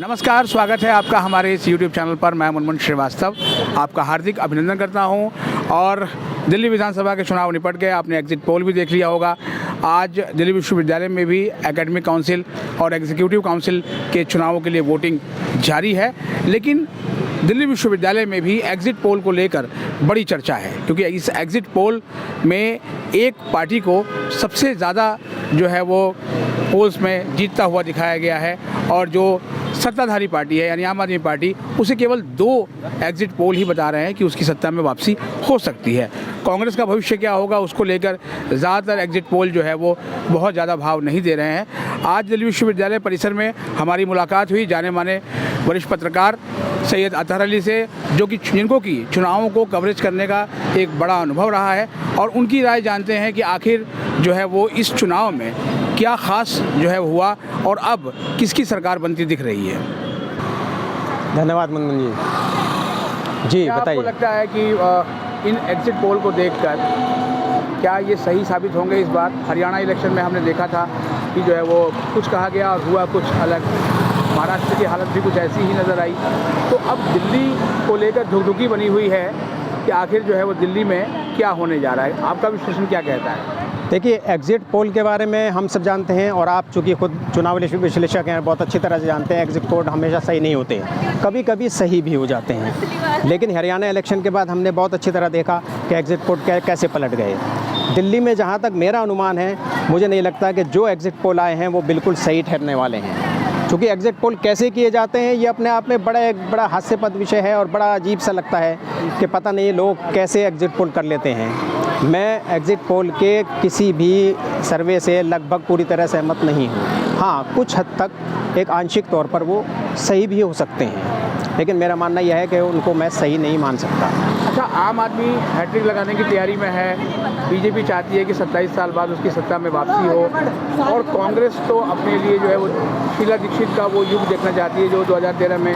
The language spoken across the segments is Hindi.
नमस्कार, स्वागत है आपका हमारे इस YouTube चैनल पर। मैं मुनमुन श्रीवास्तव आपका हार्दिक अभिनंदन करता हूं। और दिल्ली विधानसभा के चुनाव निपट गए, आपने एग्जिट पोल भी देख लिया होगा। आज दिल्ली विश्वविद्यालय में भी एकेडमिक काउंसिल और एग्जीक्यूटिव काउंसिल के चुनावों के लिए वोटिंग जारी है, लेकिन दिल्ली विश्वविद्यालय में भी एग्जिट पोल को लेकर बड़ी चर्चा है, क्योंकि इस एग्जिट पोल में एक पार्टी को सबसे ज़्यादा जो है वो पोल्स में जीतता हुआ दिखाया गया है, और जो सत्ताधारी पार्टी है यानी आम आदमी पार्टी, उसे केवल 2 एग्जिट पोल ही बता रहे हैं कि उसकी सत्ता में वापसी हो सकती है। कांग्रेस का भविष्य क्या होगा उसको लेकर ज़्यादातर एग्जिट पोल जो है वो बहुत ज़्यादा भाव नहीं दे रहे हैं। आज दिल्ली विश्वविद्यालय परिसर में हमारी मुलाकात हुई जाने माने वरिष्ठ पत्रकार सैयद अतहर अली से, जो कि जिनको की चुनावों को कवरेज करने का एक बड़ा अनुभव रहा है, और उनकी राय जानते हैं कि आखिर जो है वो इस चुनाव में क्या ख़ास जो है हुआ और अब किसकी सरकार बनती दिख रही है। धन्यवाद मुनमुन जी बताइए। आपको लगता है कि इन एग्जिट पोल को देखकर क्या ये सही साबित होंगे इस बार? हरियाणा इलेक्शन में हमने देखा था कि जो है वो कुछ कहा गया और हुआ कुछ अलग। महाराष्ट्र की हालत भी कुछ ऐसी ही नज़र आई। तो अब दिल्ली को लेकर धुकधुकी बनी हुई है कि आखिर जो है वो दिल्ली में क्या होने जा रहा है। आपका विश्लेषण क्या कहता है? देखिए, एग्जिट पोल के बारे में हम सब जानते हैं, और आप चूँकि खुद चुनाव विश्लेषक हैं, बहुत अच्छी तरह से जानते हैं एग्जिट पोल हमेशा सही नहीं होते, कभी कभी सही भी हो जाते हैं। लेकिन हरियाणा इलेक्शन के बाद हमने बहुत अच्छी तरह देखा कि एग्जिट पोल कैसे पलट गए। दिल्ली में जहाँ तक मेरा अनुमान है, मुझे नहीं लगता कि जो एग्जिट पोल आए हैं वो बिल्कुल सही ठहरने वाले हैं। क्योंकि एग्जिट पोल कैसे किए जाते हैं ये अपने आप में एक बड़ा हास्यास्पद विषय है, और बड़ा अजीब सा लगता है कि पता नहीं लोग कैसे एग्जिट पोल कर लेते हैं। मैं एग्जिट पोल के किसी भी सर्वे से लगभग पूरी तरह सहमत नहीं हूँ। हाँ, कुछ हद तक एक आंशिक तौर पर वो सही भी हो सकते हैं, लेकिन मेरा मानना यह है कि उनको मैं सही नहीं मान सकता। अच्छा, आम आदमी हैट्रिक लगाने की तैयारी में है। बीजेपी चाहती है कि 27 साल बाद उसकी सत्ता में वापसी हो, और कांग्रेस तो अपने लिए जो है वो शीला दीक्षित का वो युग देखना चाहती है जो 2013 में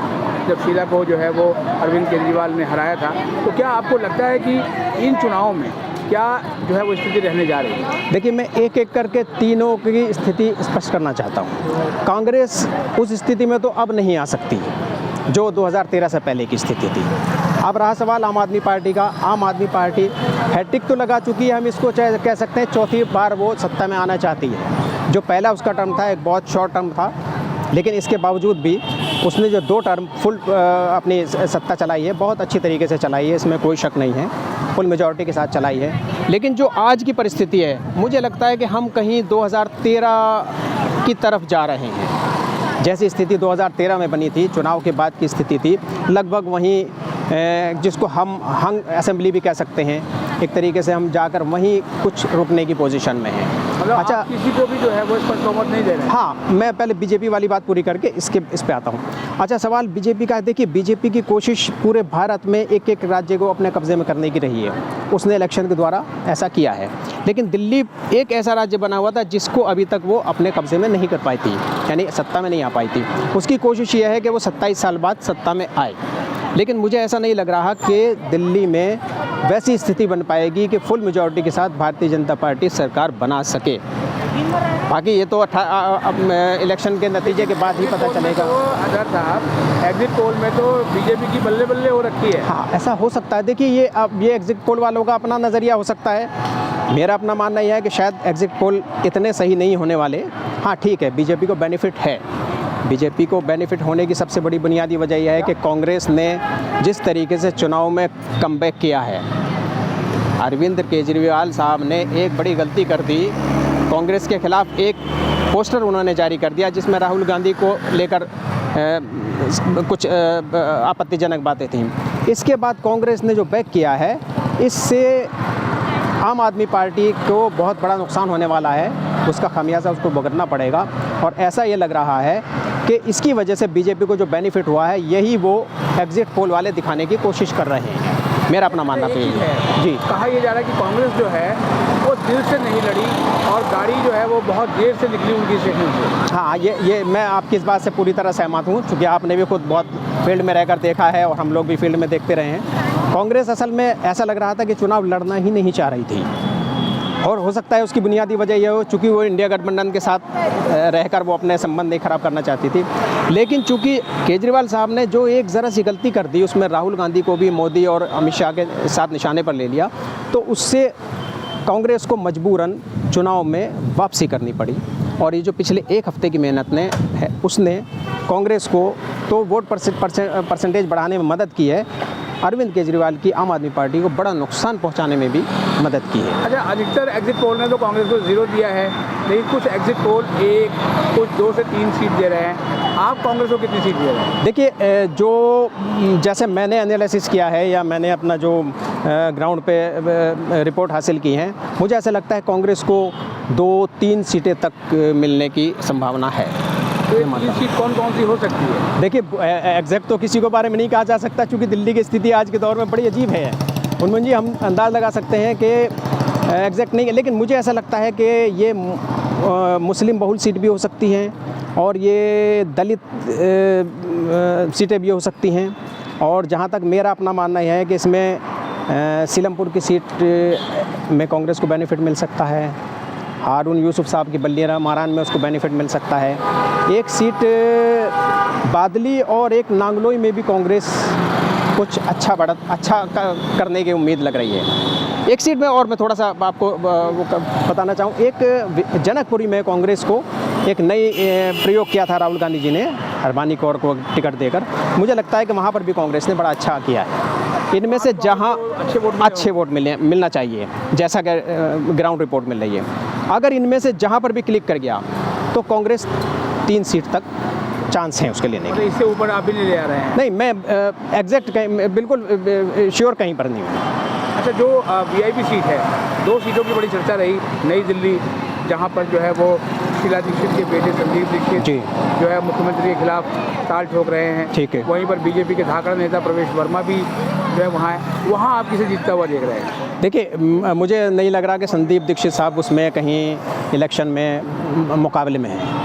जब शीला को जो है वो अरविंद केजरीवाल ने हराया था। तो क्या आपको लगता है कि इन चुनावों में क्या जो है वो स्थिति रहने जा रही है? देखिए, मैं एक एक करके तीनों की स्थिति स्पष्ट करना चाहता हूँ। कांग्रेस उस स्थिति में तो अब नहीं आ सकती जो 2013 से पहले की स्थिति थी। अब रहा सवाल आम आदमी पार्टी का। आम आदमी पार्टी हैट्रिक तो लगा चुकी है, हम इसको कह सकते हैं चौथी बार वो सत्ता में आना चाहती है। जो पहला उसका टर्म था एक बहुत शॉर्ट टर्म था, लेकिन इसके बावजूद भी उसने जो 2 टर्म फुल अपनी सत्ता चलाई है, बहुत अच्छी तरीके से चलाई है, इसमें कोई शक नहीं है, फुल मेजॉरिटी के साथ चलाई है। लेकिन जो आज की परिस्थिति है, मुझे लगता है कि हम कहीं 2013 की तरफ जा रहे हैं। जैसी स्थिति 2013 में बनी थी, चुनाव के बाद की स्थिति थी, लगभग वहीं जिसको हम हंग असेंबली भी कह सकते हैं, एक तरीके से हम जाकर वहीं कुछ रुकने की पोजीशन में हैं। मतलब अच्छा, किसी को भी जो है वो इस पर बहुमत नहीं दे रहे हैं? हाँ, मैं पहले बीजेपी वाली बात पूरी करके इस पे आता हूँ। अच्छा, सवाल बीजेपी का है। देखिए, बीजेपी की कोशिश पूरे भारत में एक एक राज्य को अपने कब्जे में करने की रही है। उसने इलेक्शन के द्वारा ऐसा किया है, लेकिन दिल्ली एक ऐसा राज्य बना हुआ था जिसको अभी तक वो अपने कब्जे में नहीं कर पाई थी, यानी सत्ता में नहीं आ पाई थी। उसकी कोशिश ये है कि वो 27 साल बाद सत्ता में आए, लेकिन मुझे ऐसा नहीं लग रहा कि दिल्ली में वैसी स्थिति बन पाएगी कि फुल मेजॉरिटी के साथ भारतीय जनता पार्टी सरकार बना सके। बाकी ये तो इलेक्शन के नतीजे के बाद ही पता चलेगा। अगर साहब एग्जिट पोल में तो बीजेपी की बल्ले बल्ले हो रखी है। हाँ, ऐसा हो सकता है। देखिए, ये एग्जिट पोल वालों का अपना नज़रिया हो सकता है। मेरा अपना मानना यह है कि शायद एग्जिट पोल इतने सही नहीं होने वाले। हाँ, ठीक है, बीजेपी को बेनिफिट है। बीजेपी को बेनिफिट होने की सबसे बड़ी बुनियादी वजह यह है कि कांग्रेस ने जिस तरीके से चुनाव में कमबैक किया है। अरविंद केजरीवाल साहब ने एक बड़ी गलती कर दी, कांग्रेस के खिलाफ एक पोस्टर उन्होंने जारी कर दिया जिसमें राहुल गांधी को लेकर कुछ आपत्तिजनक बातें थीं। इसके बाद कांग्रेस ने जो बैक किया है, इससे आम आदमी पार्टी को बहुत बड़ा नुकसान होने वाला है। उसका खामियाजा उसको भुगतना पड़ेगा, और ऐसा ये लग रहा है कि इसकी वजह से बीजेपी को जो बेनिफिट हुआ है, यही वो एग्जिट पोल वाले दिखाने की कोशिश कर रहे हैं। मेरा अपना मानना तो यही है। जी, कहा यह जा रहा है कि कांग्रेस जो है वो दिल से नहीं लड़ी, और गाड़ी जो है वो बहुत देर से निकली उनकी स्टेशन से। हाँ, ये मैं आपकी इस बात से पूरी तरह सहमत हूँ, क्योंकि आपने भी खुद बहुत फील्ड में रहकर देखा है, और हम लोग भी फील्ड में देखते रहे हैं। कांग्रेस असल में ऐसा लग रहा था कि चुनाव लड़ना ही नहीं चाह रही थी। और हो सकता है उसकी बुनियादी वजह यह हो चूँकि वो इंडिया गठबंधन के साथ रहकर वो अपने संबंध नहीं खराब करना चाहती थी। लेकिन चूँकि केजरीवाल साहब ने जो एक ज़रा सी गलती कर दी, उसमें राहुल गांधी को भी मोदी और अमित शाह के साथ निशाने पर ले लिया, तो उससे कांग्रेस को मजबूरन चुनाव में वापसी करनी पड़ी। और ये जो पिछले एक हफ्ते की मेहनत ने है उसने कांग्रेस को तो वोट परसेंटेज बढ़ाने में मदद की है, अरविंद केजरीवाल की आम आदमी पार्टी को बड़ा नुकसान पहुंचाने में भी मदद की है। अच्छा, अधिकतर एग्जिट पोल ने तो कांग्रेस को 0 दिया है, लेकिन कुछ एग्जिट पोल 1, कुछ 2 से 3 सीट दे रहे हैं। आप कांग्रेस को कितनी सीट दे रहे हैं? देखिए, जो जैसे मैंने एनालिसिस किया है या मैंने अपना जो ग्राउंड पे रिपोर्ट हासिल की है, मुझे ऐसा लगता है कांग्रेस को 2-3 सीटें तक मिलने की संभावना है। तो ये सीट कौन कौन सी हो सकती है? देखिए, एग्जैक्ट तो किसी को बारे में नहीं कहा जा सकता, क्योंकि दिल्ली की स्थिति आज के दौर में बड़ी अजीब है। उनमें जी हम अंदाज़ लगा सकते हैं कि एग्जैक्ट नहीं है, लेकिन मुझे ऐसा लगता है कि ये मुस्लिम बहुल सीट भी हो सकती हैं और ये दलित सीटें भी हो सकती हैं। और जहाँ तक मेरा अपना मानना यह है कि इसमें सीलमपुर की सीट में कांग्रेस को बेनिफिट मिल सकता है, हारून यूसुफ साहब की बल्लियारा मारान में उसको बेनिफिट मिल सकता है, एक सीट बादली और एक नांगलोई में भी कांग्रेस कुछ अच्छा करने की उम्मीद लग रही है। एक सीट में और मैं थोड़ा सा आपको बताना चाहूँ, एक जनकपुरी में कांग्रेस को एक नई प्रयोग किया था राहुल गांधी जी ने हरबानी कौर को टिकट देकर। मुझे लगता है कि वहाँ पर भी कांग्रेस ने बड़ा अच्छा किया है। इनमें से जहाँ अच्छे वोट मिलना चाहिए, जैसा कि ग्राउंड रिपोर्ट मिल रही है, अगर इनमें से जहाँ पर भी क्लिक कर गया तो कांग्रेस 3 सीट तक चांस है उसके लेने के। इससे ऊपर आप भी नहीं ले आ रहे हैं? नहीं, मैं एग्जैक्ट बिल्कुल श्योर कहीं पर नहीं हूँ। अच्छा, जो वीआईपी सीट है, 2 सीटों की बड़ी चर्चा रही, नई दिल्ली जहाँ पर जो है वो शीला दीक्षित के बेटे संदीप दीक्षित जी जो है मुख्यमंत्री के खिलाफ ताल ठोक रहे हैं। ठीक है। वहीं पर बीजेपी के धाकड़ नेता प्रवेश वर्मा भी जो है वहाँ है, वहाँ आप किसे जीतता हुआ देख रहे हैं? देखिए, मुझे नहीं लग रहा कि संदीप दीक्षित साहब उसमें कहीं इलेक्शन में मुकाबले में हैं।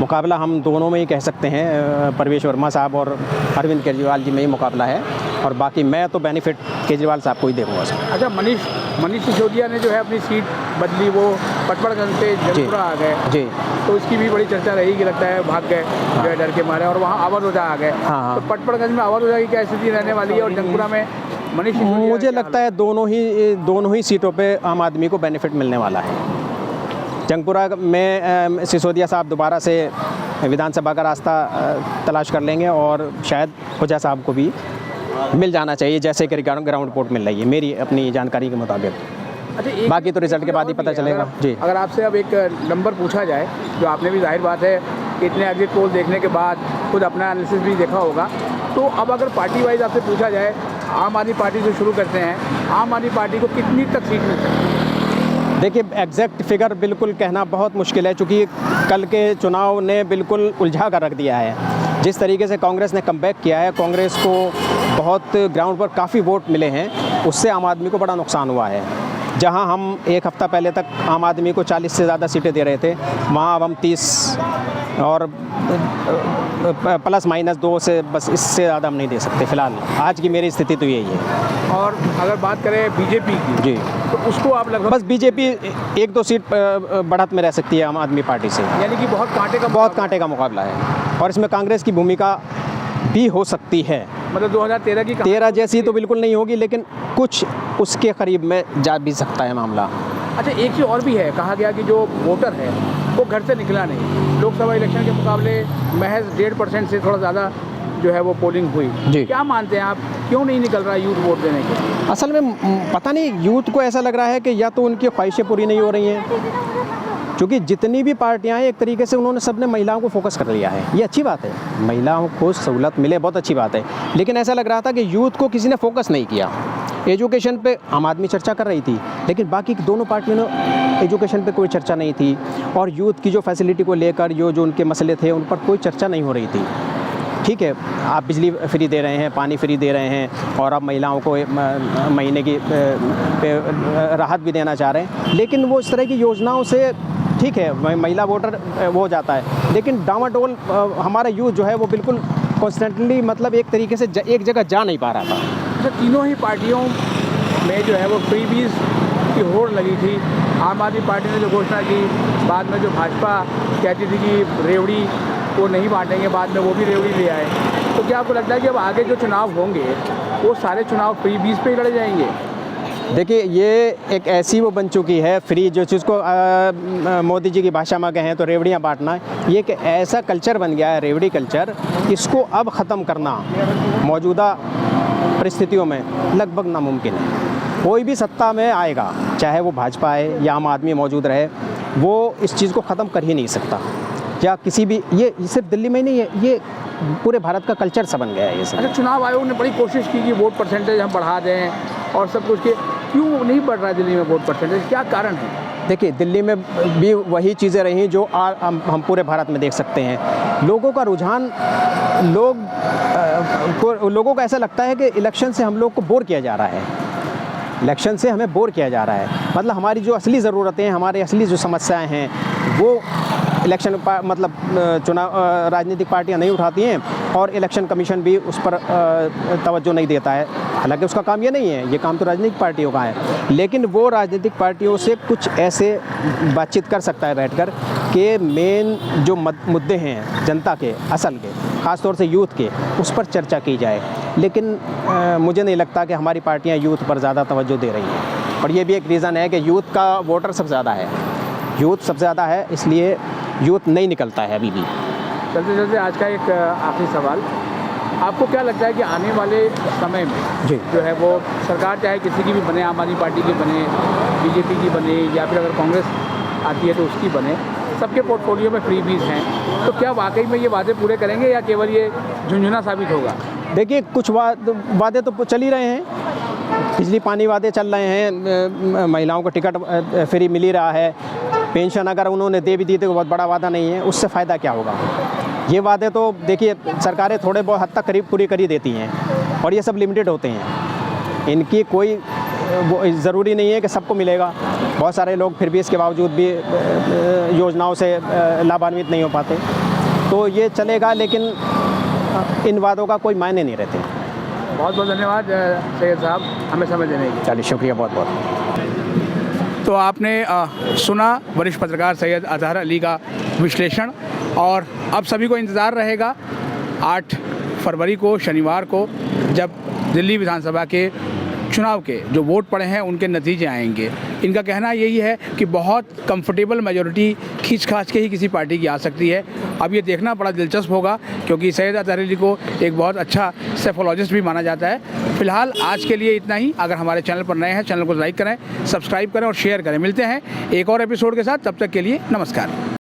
मुकाबला हम दोनों में ही कह सकते हैं, प्रवेश वर्मा साहब और अरविंद केजरीवाल जी में ही मुकाबला है, और बाकी मैं तो बेनिफिट केजरीवाल साहब को ही देखूँगा। अच्छा, मनीष सिसोदिया ने जो है अपनी सीट बदली, वो पटपड़गंज से जलपुरा आ गए जी, तो इसकी भी बड़ी चर्चा रही कि लगता है भाग गए जो है डर के मारे, और वहाँ अवध ओझा आ गए। तो पटपड़गंज में अवध ओझा की क्या स्थिति रहने वाली है और जंगपुरा में मनीष सिसोदिया? मुझे लगता है दोनों ही सीटों पर आम आदमी को बेनिफिट मिलने वाला है। जंगपुरा में सिसोदिया साहब दोबारा से विधानसभा का रास्ता तलाश कर लेंगे और शायद ओझा साहब को भी मिल जाना चाहिए, जैसे कि ग्राउंड रिपोर्ट मिल रही है मेरी अपनी जानकारी के मुताबिक। अच्छा, बाकी तो रिजल्ट के बाद ही पता चलेगा जी। अगर आपसे अब एक नंबर पूछा जाए, जो आपने भी जाहिर बात है इतने एग्जिट पोल देखने के बाद खुद अपना एनालिसिस भी देखा होगा, तो अब अगर पार्टी वाइज आपसे पूछा जाए, आम आदमी पार्टी से शुरू करते हैं, आम आदमी पार्टी को कितनी तक सीट मिल सकती है? देखिए, एग्जैक्ट फिगर बिल्कुल कहना बहुत मुश्किल है, क्योंकि कल के चुनाव ने बिल्कुल उलझा कर रख दिया है। जिस तरीके से कांग्रेस ने कमबैक किया है, कांग्रेस को बहुत ग्राउंड पर काफ़ी वोट मिले हैं, उससे आम आदमी को बड़ा नुकसान हुआ है। जहां हम एक हफ़्ता पहले तक आम आदमी को 40 से ज़्यादा सीटें दे रहे थे, वहां अब हम 30 और ±2 से बस इससे ज़्यादा हम नहीं दे सकते फिलहाल। आज की मेरी स्थिति तो यही है। और अगर बात करें बीजेपी की जी, तो उसको आप लगभग बस बीजेपी 1-2 सीट बढ़त में रह सकती है आम आदमी पार्टी से, यानी कि बहुत कांटे का मुकाबला है। और इसमें कांग्रेस की भूमिका भी हो सकती है, मतलब 2013 की 13 जैसी तो बिल्कुल नहीं होगी, लेकिन कुछ उसके करीब में जा भी सकता है मामला। अच्छा, एक चीज़ और भी है, कहा गया कि जो वोटर है वो घर से निकला नहीं, लोकसभा इलेक्शन के मुकाबले महज 1.5% से थोड़ा ज़्यादा जो है वो पोलिंग हुई जी। क्या मानते हैं आप, क्यों नहीं निकल रहा यूथ वोट देने के लिए? असल में पता नहीं, यूथ को ऐसा लग रहा है कि या तो उनकी ख्वाहिशें पूरी नहीं हो रही हैं, क्योंकि जितनी भी पार्टियां हैं एक तरीके से उन्होंने सबने महिलाओं को फोकस कर लिया है। ये अच्छी बात है, महिलाओं को सहूलत मिले, बहुत अच्छी बात है, लेकिन ऐसा लग रहा था कि यूथ को किसी ने फोकस नहीं किया। एजुकेशन पे आम आदमी चर्चा कर रही थी, लेकिन बाकी दोनों पार्टियों ने एजुकेशन पे कोई चर्चा नहीं थी, और यूथ की जो फैसिलिटी को लेकर जो उनके मसले थे उन पर कोई चर्चा नहीं हो रही थी। ठीक है, आप बिजली फ्री दे रहे हैं, पानी फ्री दे रहे हैं, और अब महिलाओं को महीने की राहत भी देना चाह रहे हैं, लेकिन वो इस तरह की योजनाओं से ठीक है महिला वोटर वो हो जाता है, लेकिन डामाडोल हमारा यूथ जो है वो बिल्कुल कॉन्स्टेंटली, मतलब एक तरीके से एक जगह जा नहीं पा रहा था। अच्छा, तीनों ही पार्टियों में जो है वो फ्रीबीज की होड़ लगी थी, आम आदमी पार्टी ने जो घोषणा की, बाद में जो भाजपा कहती थी कि रेवड़ी को नहीं बांटेंगे, बाद में वो भी रेवड़ी ले आए। तो क्या आपको लगता है कि अब आगे जो चुनाव होंगे वो सारे चुनाव फ्री बीस पे ही लड़े जाएंगे? देखिए, ये एक ऐसी वो बन चुकी है फ्री, जो चीज़ को मोदी जी की भाषा में कहें तो रेवड़ियाँ बांटना, ये एक ऐसा कल्चर बन गया है, रेवड़ी कल्चर। इसको अब ख़त्म करना मौजूदा परिस्थितियों में लगभग नामुमकिन है। कोई भी सत्ता में आएगा, चाहे वो भाजपा है या आम आदमी मौजूद रहे, वो इस चीज़ को ख़त्म कर ही नहीं सकता। या किसी भी, ये सिर्फ दिल्ली में ही नहीं है, ये पूरे भारत का कल्चर सा बन गया है ये सब। अच्छा, चुनाव आयोग ने बड़ी कोशिश की कि वोट परसेंटेज हम बढ़ा दें और सब कुछ के, क्यों नहीं बढ़ रहा है दिल्ली में वोट परसेंटेज, क्या कारण है? देखिए, दिल्ली में भी वही चीज़ें रही जो हम पूरे भारत में देख सकते हैं। लोगों का रुझान, लोगों को ऐसा लगता है कि इलेक्शन से हम लोग को बोर किया जा रहा है, इलेक्शन से हमें बोर किया जा रहा है। मतलब हमारी जो असली ज़रूरतें हैं, हमारी असली जो समस्याएं हैं, वो इलेक्शन मतलब चुनाव राजनीतिक पार्टियां नहीं उठाती हैं, और इलेक्शन कमीशन भी उस पर तवज्जो नहीं देता है। हालांकि उसका काम ये नहीं है, ये काम तो राजनीतिक पार्टियों का है, लेकिन वो राजनीतिक पार्टियों से कुछ ऐसे बातचीत कर सकता है बैठकर कि मेन जो मुद्दे हैं जनता के, असल के, ख़ासतौर से यूथ के, उस पर चर्चा की जाए। लेकिन मुझे नहीं लगता कि हमारी पार्टियाँ यूथ पर ज़्यादा तवज्जो दे रही हैं, और ये भी एक रीज़न है कि यूथ का वोटर सबसे ज़्यादा है, यूथ सबसे ज़्यादा है, इसलिए यूथ नहीं निकलता है अभी भी। चलते चलते आज का एक आखिरी सवाल, आपको क्या लगता है कि आने वाले समय में जी, जो है वो सरकार चाहे किसी की भी बने, आम आदमी पार्टी की बने, बीजेपी की बने, या फिर अगर कांग्रेस आती है तो उसकी बने, सबके पोर्टफोलियो में फ्री बीज हैं, तो क्या वाकई में ये वादे पूरे करेंगे या केवल ये झुंझुना साबित होगा? देखिए, कुछ वादे तो चल ही रहे हैं, बिजली पानी वादे चल रहे हैं, महिलाओं को टिकट फ्री मिल ही रहा है, पेंशन अगर उन्होंने दे भी दी तो बहुत बड़ा वादा नहीं है, उससे फ़ायदा क्या होगा? ये वादे तो देखिए सरकारें थोड़े बहुत हद तक करीब पूरी कर ही देती हैं, और ये सब लिमिटेड होते हैं, इनकी कोई वो ज़रूरी नहीं है कि सबको मिलेगा। बहुत सारे लोग फिर भी इसके बावजूद भी योजनाओं से लाभान्वित नहीं हो पाते। तो ये चलेगा, लेकिन इन वादों का कोई मायने नहीं रहते। बहुत बहुत धन्यवाद सैयद साहब, हमें समय देने की। चलिए, शुक्रिया बहुत बहुत। तो आपने सुना वरिष्ठ पत्रकार सैयद अज़हर अली का विश्लेषण, और अब सभी को इंतज़ार रहेगा 8 फरवरी को, शनिवार को, जब दिल्ली विधानसभा के चुनाव के जो वोट पड़े हैं उनके नतीजे आएंगे। इनका कहना यही है कि बहुत कंफर्टेबल मेजॉरिटी खींच खाच के ही किसी पार्टी की आ सकती है। अब ये देखना बड़ा दिलचस्प होगा, क्योंकि सैयद अज़हर अली को एक बहुत अच्छा सेफोलॉजिस्ट भी माना जाता है। फिलहाल आज के लिए इतना ही। अगर हमारे चैनल पर नए हैं, चैनल को लाइक करें, सब्सक्राइब करें और शेयर करें। मिलते हैं एक और एपिसोड के साथ, तब तक के लिए नमस्कार।